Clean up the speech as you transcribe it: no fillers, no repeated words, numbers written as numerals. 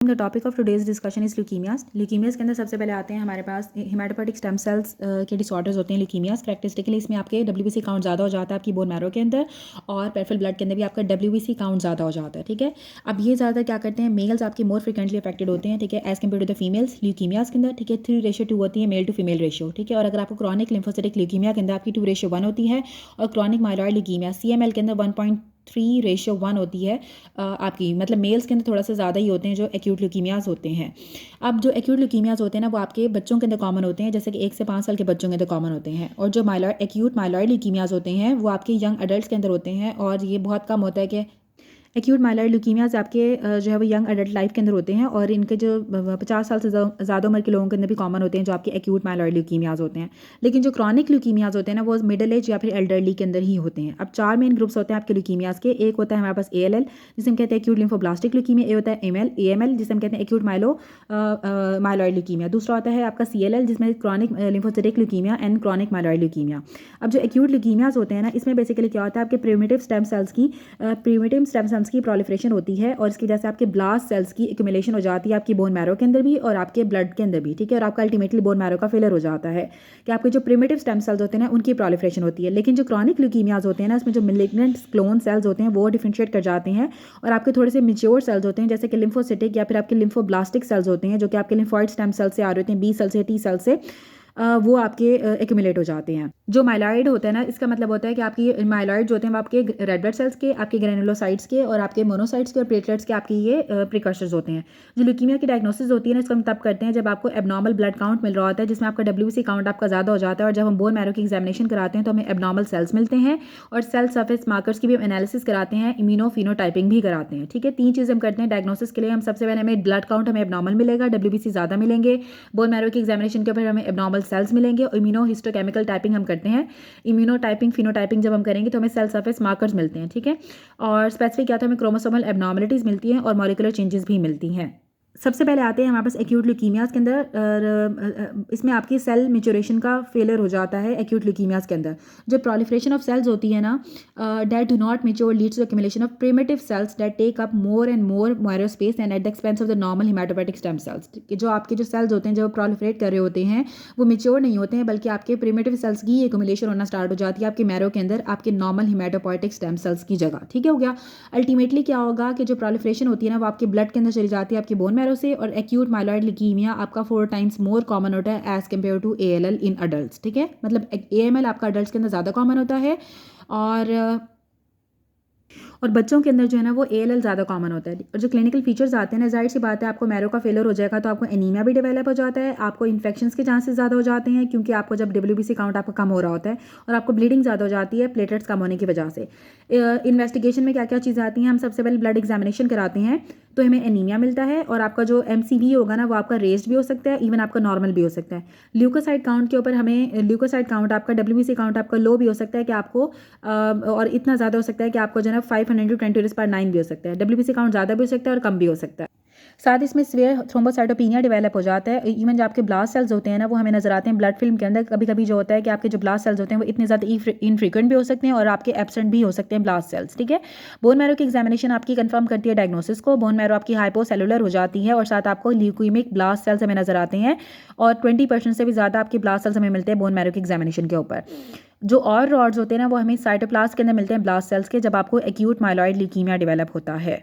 The topic of today's discussion is leukaemias. Leukaemias के अंदर सबसे पहले आते हैं हमारे पास हेमाटोपोइटिक स्टेम सेल्स के डिसऑर्डर्स होते हैं ल्यूकीमियाज। कैरेक्टरिस्टिकली इसमें आपके WBC काउंट ज़्यादा हो जाता है आपकी बोन मैरो के अंदर, और पेरिफेरल ब्लड के अंदर भी आपका WBC काउंट ज़्यादा हो जाता है। ठीक है, अब ये ज़्यादा क्या करते हैं, मेल्स आपके मोर फ्रिक्वेंटली अफेक्टेड होते हैं, ठीक है, as compared to the females leukaemias के अंदर। ठीक है, 3:2 होती है मेल टू फीमेल रेशियो। ठीक है, और अगर आपको क्रॉनिक लिम्फोसिटिक ल्यूकीमिया के अंदर आपकी 2:1 होती है, और क्रॉनिक माइलॉइड ल्यूकीमिया CML के अंदर 1.3:1 होती है आपकी, मतलब मेल्स के अंदर थोड़ा सा ज़्यादा ही होते हैं जो एक्यूट ल्यूकीमियाज होते हैं। अब जो एक्यूट ल्यूकीमियाज होते हैं ना वो आपके बच्चों के अंदर कॉमन होते हैं, जैसे कि 1 से 5 साल के बच्चों के अंदर कॉमन होते हैं। और जो एक्यूट माइलॉइड ल्यूकीमियाज होते हैं वो आपके यंग अडल्ट के अंदर होते हैं, और ये बहुत कम होता है कि एक्यूट माइलॉइड ल्यूकीमियाज आपके जो है वो यंग एडल्ट लाइफ के अंदर होते हैं, और इनके जो 50 साल से ज़्यादा उम्र के लोगों के अंदर भी कॉमन होते हैं जो आपके एक्यूट माइलॉइड ल्यूकीमियाज होते हैं। लेकिन जो क्रॉनिक ल्यूकीमियाज होते हैं ना वो मिडिल एज या फिर एल्डरली के अंदर ही होते हैं। अब 4 मेन ग्रुप्स होते हैं आपके ल्यूकीमियाज के। एक होता है हमारे पास ALL जिसे हम कहते हैं एक्यूट लिम्फोब्लास्टिक ल्यूकीमिया, ये होता है AML जिसे हम कहते हैं एक्यूट माइलॉइड ल्यूकीमिया। दूसरा होता है आपका CLL जिसमें chronic lymphocytic leukaemia and chronic myeloid leukaemia. अब जो एक्यूट ल्यूकीमियाज होते हैं ना इसमें बेसिकली क्या होता है, आपके प्रिमिटिव स्टेम सेल्स की प्रोलिफरेशन होती है, और इसकी वजह से आपके ब्लास्ट सेल्स की एक्यूमुलेशन हो जाती है आपकी बोन मैरो के अंदर भी और आपके ब्लड के अंदर भी। ठीक है, और आपका अल्टीमेटली बोन मैरो का फेलियर हो जाता है कि आपके जो प्रिमिटिव स्टेम सेल्स होते हैं ना उनकी प्रोलिफरेशन होती है। लेकिन जो क्रॉनिक ल्यूकीमियाज होते हैं ना इसमें जो मेलिग्नेंट क्लोन सेल्स होते हैं वो डिफरेंशिएट कर जाते हैं, और आपके थोड़े से मेच्योर सेल्स होते हैं जैसे कि लिम्फोसिटिक या फिर आपके लिम्फोब्लास्टिक सेल्स होते हैं जो कि आपके लिम्फॉइड स्टेम सेल से आ रहे होते हैं, B सेल से, T सेल से, वो आपके एक्यूमुलेट हो जाते हैं। जो माइलॉइड होता है ना इसका मतलब होता है कि आपकी माइलॉइड जो होते हैं वो आपके रेड ब्लड सेल्स के, आपके ग्रेनुलोसाइट्स के, और आपके मोनोसाइट्स के और प्लेटलेट्स के आपके ये प्रिकर्सर्स होते हैं। जो ल्यूकीमिया की डायग्नोसिस होती है ना इसको हम तब करते हैं जब आपको एबनॉर्मल ब्लड काउंट मिल रहा होता है, जिसमें आपका WBC काउंट आपका ज़्यादा हो जाता है, और जब हम बोन मैरो की एग्जामिनेशन कराते हैं तो हमें एबनॉर्मल सेल्स मिलते हैं, और सेल सरफेस मार्कर्स की भी हम एनालिसिस कराते हैं, इम्यूनोफिनोटाइपिंग भी कराते हैं। ठीक है, 3 चीज़ें हम करते हैं डायग्नोसिस के लिए। हम सबसे पहले हमें ब्लड काउंट हमें एबनॉर्मल मिलेगा, WBC ज़्यादा मिलेंगे, बोन मैरो की एग्जामिनेशन के ऊपर हमें एबनॉर्मल सेल्स मिलेंगे, और इम्यूनोहिस्टोकेमिकल टाइपिंग हम करते हैं। इम्यूनोटाइपिंग फिनोटाइपिंग जब हम करेंगे तो हमें सेल सरफेस मार्कर्स मिलते हैं। ठीक है, और स्पेसिफिक क्या था, हमें क्रोमोसोमल एबनॉर्मलिटीज़ मिलती हैं और मॉलिक्यूलर चेंजेस भी मिलती हैं। सबसे पहले आते हैं हमारे पास एक्यूट ल्यूकीमियाज के अंदर। इसमें आपकी सेल मेच्योरेशन का फेलियर हो जाता है एक्यूट ल्यूकीमियाज के अंदर। जो प्रोलिफरेशन ऑफ सेल्स होती है ना that do not mature leads to accumulation of primitive cells that take up more and more marrow space and at the expense of the normal haematopoietic stem cells. जो आपके जो sales होते हैं जो proliferate कर रहे होते हैं वो मेच्योर नहीं होते हैं, बल्कि आपके प्रिमिटिव सेल्स की एक्यूमुलेशन होना स्टार्ट हो जाती है आपके मैरो के अंदर आपके नॉर्मल हेमाटोपोइटिक स्टेम सेल्स की जगह। ठीक है, हो गया। अल्टीमेटली क्या होगा कि जो प्रोलिफरेशन होती है ना वो आपके ब्लड के अंदर चली जाती है आपकी बोन मैरो से, और एक्यूट माइलॉइड ल्यूकीमिया आपका 4 टाइम्स मोर कॉमन होता है as compared to ALL in adults. ठीक है, मतलब AML आपका अडल्ट्स के अंदर ज़्यादा कॉमन होता है, और बच्चों के अंदर जो है ना वो ALL ज़्यादा कॉमन होता है। और जो क्लिनिकल फीचर्स आते हैं ना, जाहिर सी बात है आपको मैरो का फेलियर हो जाएगा तो आपको एनीमिया भी डेवलप हो जाता है, आपको इन्फेक्शंस के चांसेस ज़्यादा हो जाते हैं क्योंकि आपको जब WBC काउंट आपका कम हो रहा होता है, और आपको ब्लीडिंग ज़्यादा हो जाती है प्लेटलेट्स कम होने की वजह से। इन्वेस्टिगेशन में क्या क्या चीज़ें आती हैं, हम सबसे पहले ब्लड एग्जामिनेशन कराते हैं तो हमें एनीमिया मिलता है, और आपका जो MCV होगा ना वो आपका रेस्ड भी हो सकता है, इवन आपका नॉर्मल भी हो सकता है। ल्यूकोसाइड काउंट के ऊपर हमें ल्यूकोसाइड काउंट आपका WBC काउंट आपका लो भी हो सकता है कि आपको और इतना ज़्यादा हो सकता है कि आपको जो है ना 500 to 20/9 भी हो सकता है। WBC काउंट ज़्यादा भी हो सकता है और कम भी हो सकता है। साथ इसमें सीवियर थ्रोम्बोसाइटोपिनिया डेवलप हो जाता है। इवन जो आपके ब्लास्ट सेल्स होते हैं ना वो हमें नजर आते हैं ब्लड फिल्म के अंदर। कभी कभी जो होता है कि आपके जो ब्लास्ट सेल्स होते हैं वो इतने ज़्यादा इनफ्रीक्वेंट भी हो सकते हैं और आपके एब्सेंट भी हो सकते हैं ब्लास्ट सेल्स। ठीक है, बोन मैरो की एग्जामिनेशन आपकी कंफर्म करती है डायग्नोसिस को। बोन मैरो आपकी हाइपोसेलुलर हो जाती है, और साथ आपको ल्यूकीमिक ब्लास्ट सेल्स हमें नजर आते हैं, और 20% से भी ज़्यादा आपके ब्लास्ट सेल्स हमें मिलते हैं बोन मैरो की एग्जामिनेशन के ऊपर। जो और रॉड्स होते हैं ना वो हमें साइटोप्लाज्म के अंदर मिलते हैं ब्लास्ट सेल्स के, जब आपको एक्यूट माइलॉइड ल्यूकीमिया डेवलप होता है।